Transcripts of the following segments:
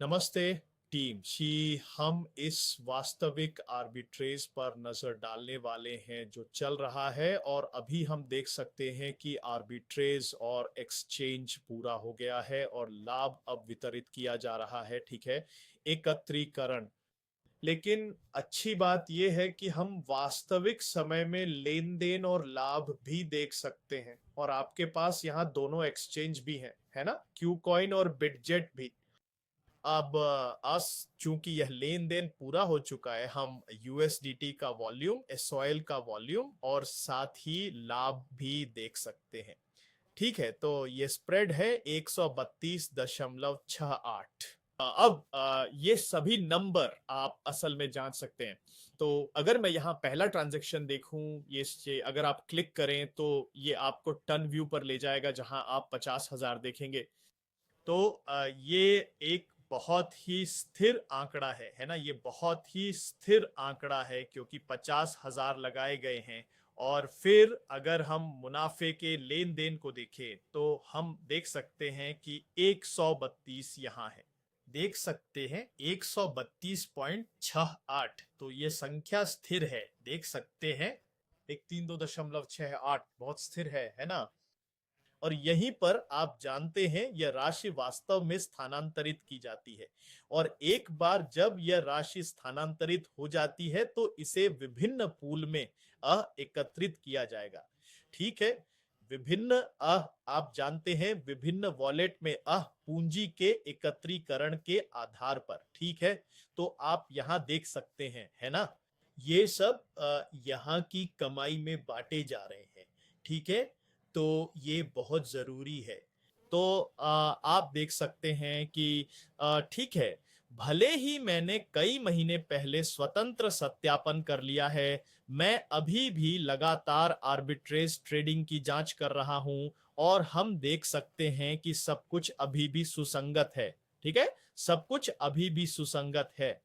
नमस्ते टीम जी। हम इस वास्तविक आर्बिट्रेज पर नजर डालने वाले हैं जो चल रहा है, और अभी हम देख सकते हैं कि आर्बिट्रेज और एक्सचेंज पूरा हो गया है और लाभ अब वितरित किया जा रहा है। ठीक है, एकत्रीकरण। लेकिन अच्छी बात यह है कि हम वास्तविक समय में लेन देन और लाभ भी देख सकते हैं, और आपके पास यहाँ दोनों एक्सचेंज भी हैं, है ना, क्यू कॉइन और बिटजेट भी। अब अस चूंकि यह लेन देन पूरा हो चुका है, हम यूएसडीटी का वॉल्यूम, एसओएल का वॉल्यूम और साथ ही लाभ भी देख सकते हैं। ठीक है, तो ये स्प्रेड है 132.68। अब ये सभी नंबर आप असल में जान सकते हैं। तो अगर मैं यहाँ पहला ट्रांजैक्शन देखूं, ये अगर आप क्लिक करें तो ये आपको टन व्यू पर ले जाएगा जहां आप 50,000 देखेंगे। तो ये एक बहुत ही स्थिर आंकड़ा है ना, ये बहुत ही स्थिर आंकड़ा है क्योंकि 50,000 लगाए गए हैं। और फिर अगर हम मुनाफे के लेन देन को देखें तो हम देख सकते हैं कि 132 यहाँ है, देख सकते हैं 132.68। तो ये संख्या स्थिर है, देख सकते हैं 132.68 बहुत स्थिर है ना। और यहीं पर आप जानते हैं यह राशि वास्तव में स्थानांतरित की जाती है, और एक बार जब यह राशि स्थानांतरित हो जाती है तो इसे विभिन्न पूल में एकत्रित किया जाएगा। ठीक है, विभिन्न आप जानते हैं विभिन्न वॉलेट में पूंजी के एकत्रीकरण के आधार पर। ठीक है, तो आप यहां देख सकते हैं, है ना, ये सब यहाँ की कमाई में बांटे जा रहे हैं। ठीक है, तो ये बहुत जरूरी है। तो आप देख सकते हैं कि ठीक है, भले ही मैंने कई महीने पहले स्वतंत्र सत्यापन कर लिया है, मैं अभी भी लगातार आर्बिट्रेज ट्रेडिंग की जांच कर रहा हूं, और हम देख सकते हैं कि सब कुछ अभी भी सुसंगत है। ठीक है, सब कुछ अभी भी सुसंगत है।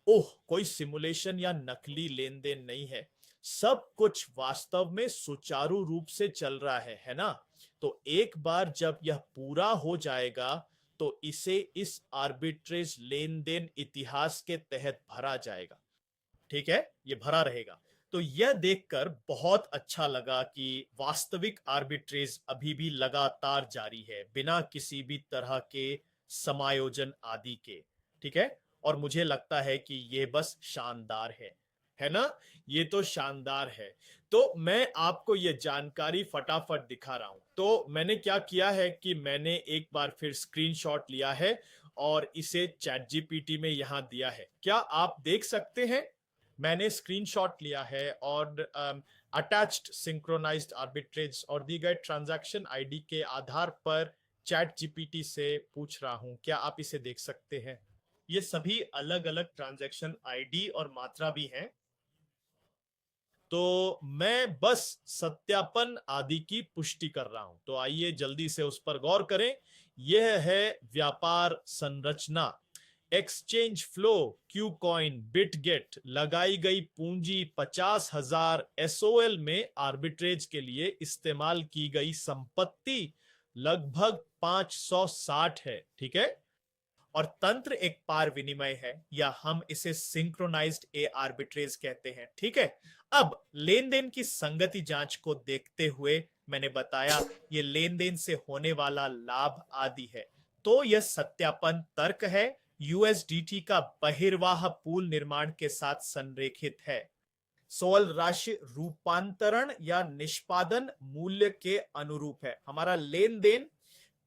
ओह, कोई सिमुलेशन या नकली लेन देन नहीं है, सब कुछ वास्तव में सुचारू रूप से चल रहा है ना। तो एक बार जब यह पूरा हो जाएगा तो इसे इस आर्बिट्रेज लेन देन इतिहास के तहत भरा जाएगा। ठीक है, ये भरा रहेगा। तो यह देखकर बहुत अच्छा लगा कि वास्तविक आर्बिट्रेज अभी भी लगातार जारी है बिना किसी भी तरह के समायोजन आदि के। ठीक है, और मुझे लगता है कि ये बस शानदार है ना, ये तो शानदार है। तो मैं आपको ये जानकारी फटाफट दिखा रहा हूं। तो मैंने क्या किया है कि मैंने एक बार फिर स्क्रीनशॉट लिया है और इसे चैट जीपीटी में यहां दिया है। क्या आप देख सकते हैं? मैंने स्क्रीनशॉट लिया है और अटैच्ड सिंक्रोनाइज्ड आर्बिट्रेज और दी गए ट्रांजैक्शन आईडी के आधार पर चैट जीपीटी से पूछ रहा हूं, क्या आप इसे देख सकते हैं? ये सभी अलग अलग ट्रांजैक्शन आईडी और मात्रा भी हैं। तो मैं बस सत्यापन आदि की पुष्टि कर रहा हूं, तो आइए जल्दी से उस पर गौर करें। यह है व्यापार संरचना, exchange flow, Q coin, Bitget, लगाई गई पूंजी 50,000, एसओएल में आर्बिट्रेज के लिए इस्तेमाल की गई संपत्ति लगभग 560 है। ठीक है, और तंत्र एक पार विनिमय है, या हम इसे सिंक्रोनाइज्ड ए आर्बिट्रेज कहते हैं। ठीक है, अब लेन देन की संगति जांच को देखते हुए मैंने बताया ये लेन देन से होने वाला लाभ आदि है। तो यह सत्यापन तर्क है, यूएसडीटी का बहिर्वाह पूल निर्माण के साथ संरेखित है। सोल राशि रूपांतरण या निष्पादन मूल्य के अनुरूप है। हमारा लेन देन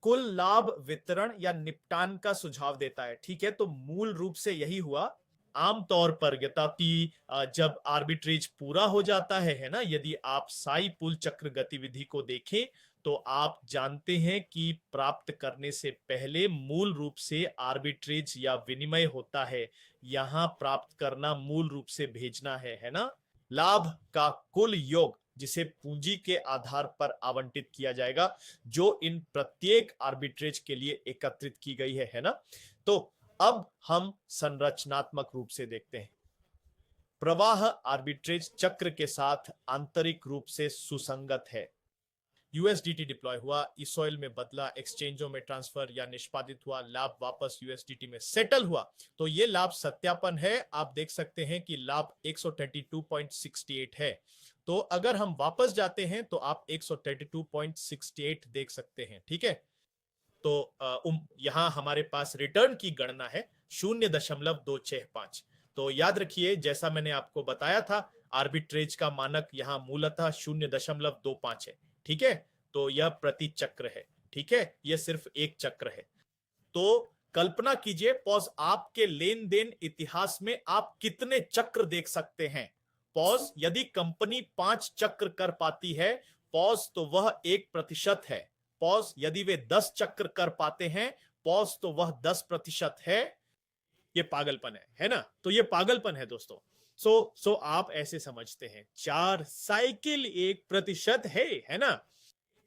कुल लाभ वितरण या निपटान का सुझाव देता है। ठीक है, तो मूल रूप से यही हुआ। आमतौर पर यद्यपि जब आर्बिट्रेज पूरा हो जाता है ना, यदि आप साई पुल चक्र गतिविधि को देखें तो आप जानते हैं कि प्राप्त करने से पहले मूल रूप से आर्बिट्रेज या विनिमय होता है। यहां प्राप्त करना मूल रूप से भेजना है ना। लाभ का कुल योग जिसे पूंजी के आधार पर आवंटित किया जाएगा, जो इन प्रत्येक आर्बिट्रेज के लिए एकत्रित की गई है ना। तो अब हम संरचनात्मक रूप से देखते हैं। प्रवाह आर्बिट्रेज चक्र के साथ आंतरिक रूप से सुसंगत है। यूएसडीटी डिप्लॉय हुआ, इसॉइल में बदला, एक्सचेंजों में ट्रांसफर या निष्पादित हुआ, लाभ वापस यूएसडीटी में सेटल हुआ, तो ये लाभ सत्यापन है। आप देख सकते हैं कि लाभ 132.68 है। तो अगर हम वापस जाते हैं तो आप 132.68 देख सकते हैं। ठीक है, तो यहां हमारे पास रिटर्न की गणना है 0.265। तो याद रखिए, जैसा मैंने आपको बताया था, आर्बिट्रेज का मानक यहां मूलतः 0.25 है। ठीक है, तो यह प्रति चक्र है। ठीक है, यह सिर्फ एक चक्र है। तो कल्पना कीजिए, पॉज, आपके लेन देन इतिहास में आप कितने चक्र देख सकते हैं। पॉज, यदि कंपनी 5 चक्र कर पाती है, पॉज, तो वह 1% है। पॉज, यदि वे 10 चक्र कर पाते हैं, पॉज, तो वह 10% है। ये पागलपन है ना? तो ये पागलपन है दोस्तों। सो आप ऐसे समझते हैं 4 साइकिल 1% है ना?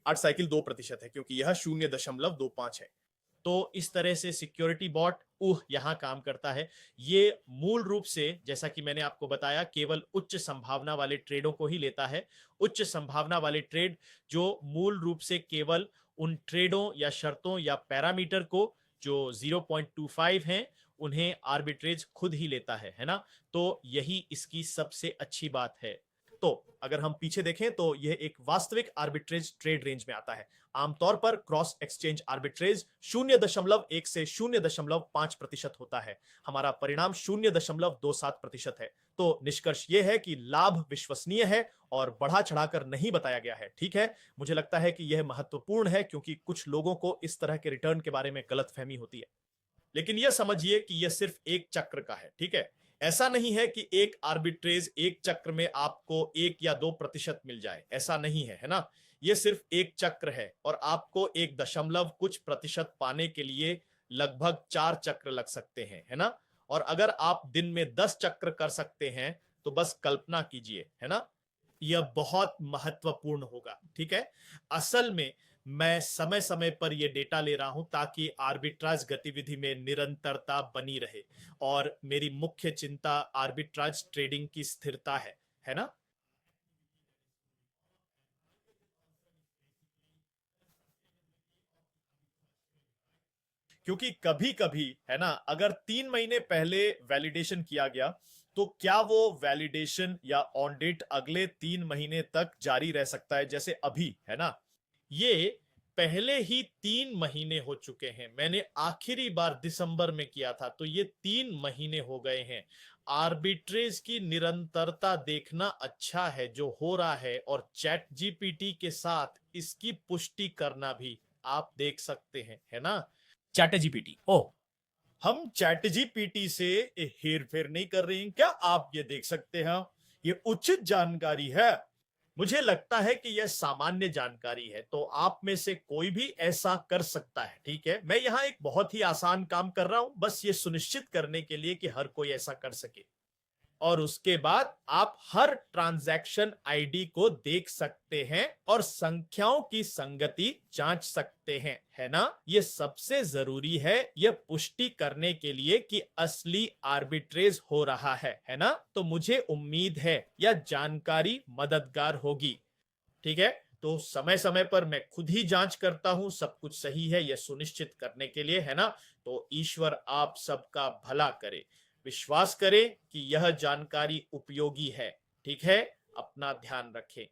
8 साइकिल 2% है, क्योंकि यह 0.25 है। तो इस तरह से सिक्योरिटी बॉट यहां काम करता है। ये मूल रूप से, जैसा कि मैंने आपको बताया, केवल उच्च संभावना वाले ट्रेडों को ही लेता है। उच्च संभावना वाले ट्रेड जो मूल रूप से केवल उन ट्रेडों या शर्तों या पैरामीटर को जो 0.25 हैं, उन्हें आर्बिट्रेज खुद ही लेता है ना? तो यही इसकी सबसे अच्छी बात है। तो अगर हम पीछे देखें तो यह एक वास्तविक आर्बिट्रेज ट्रेड रेंज में आता है। आमतौर पर क्रॉस एक्सचेंज आर्बिट्रेज 0.1 से 0.5% होता है। हमारा परिणाम 0.27% है। तो निष्कर्ष यह है कि लाभ विश्वसनीय है और बढ़ा चढ़ाकर नहीं बताया गया है। ठीक है, मुझे लगता है कि यह महत्वपूर्ण है, क्योंकि कुछ लोगों को इस तरह के रिटर्न के बारे में गलतफहमी होती है। लेकिन यह समझिए कि यह सिर्फ एक चक्र का है। ठीक है, ऐसा नहीं है कि एक आर्बिट्रेज एक चक्र में आपको 1 या 2% मिल जाए, ऐसा नहीं है ना? यह सिर्फ एक चक्र है और आपको 1 दशमलव कुछ प्रतिशत पाने के लिए लगभग 4 चक्र लग सकते हैं, है ना? और अगर आप दिन में 10 चक्र कर सकते हैं तो बस कल्पना कीजिए, है ना? यह बहुत महत्वपूर्ण होगा। ठीक है, असल में मैं समय समय पर यह डेटा ले रहा हूं ताकि आर्बिट्राज गतिविधि में निरंतरता बनी रहे, और मेरी मुख्य चिंता आर्बिट्राज ट्रेडिंग की स्थिरता है ना? क्योंकि कभी कभी, है ना, अगर 3 महीने पहले वैलिडेशन किया गया, तो क्या वो वैलिडेशन या ऑन डेट अगले 3 महीने तक जारी रह सकता है, जैसे अभी, है ना? ये पहले ही 3 महीने हो चुके हैं। मैंने आखिरी बार दिसंबर में किया था, तो ये 3 महीने हो गए हैं। आर्बिट्रेज की निरंतरता देखना अच्छा है जो हो रहा है, और चैट जीपीटी के साथ इसकी पुष्टि करना भी आप देख सकते हैं, है ना? चैट जीपीटी, ओ, हम चैट जीपीटी से हेर फेर नहीं कर रहे हैं क्या? आप ये देख सकते हैं, ये उचित जानकारी है। मुझे लगता है कि यह सामान्य जानकारी है, तो आप में से कोई भी ऐसा कर सकता है। ठीक है, मैं यहां एक बहुत ही आसान काम कर रहा हूं, बस ये सुनिश्चित करने के लिए कि हर कोई ऐसा कर सके। और उसके बाद आप हर ट्रांजैक्शन आईडी को देख सकते हैं और संख्याओं की संगति जांच सकते हैं, है ना? यह सबसे जरूरी है, यह पुष्टि करने के लिए कि असली आर्बिट्रेज हो रहा है ना? तो मुझे उम्मीद है यह जानकारी मददगार होगी। ठीक है, तो समय समय पर मैं खुद ही जांच करता हूं सब कुछ सही है यह सुनिश्चित करने के लिए, है ना? तो ईश्वर आप सबका भला करे। विश्वास करें कि यह जानकारी उपयोगी है। ठीक है, अपना ध्यान रखें।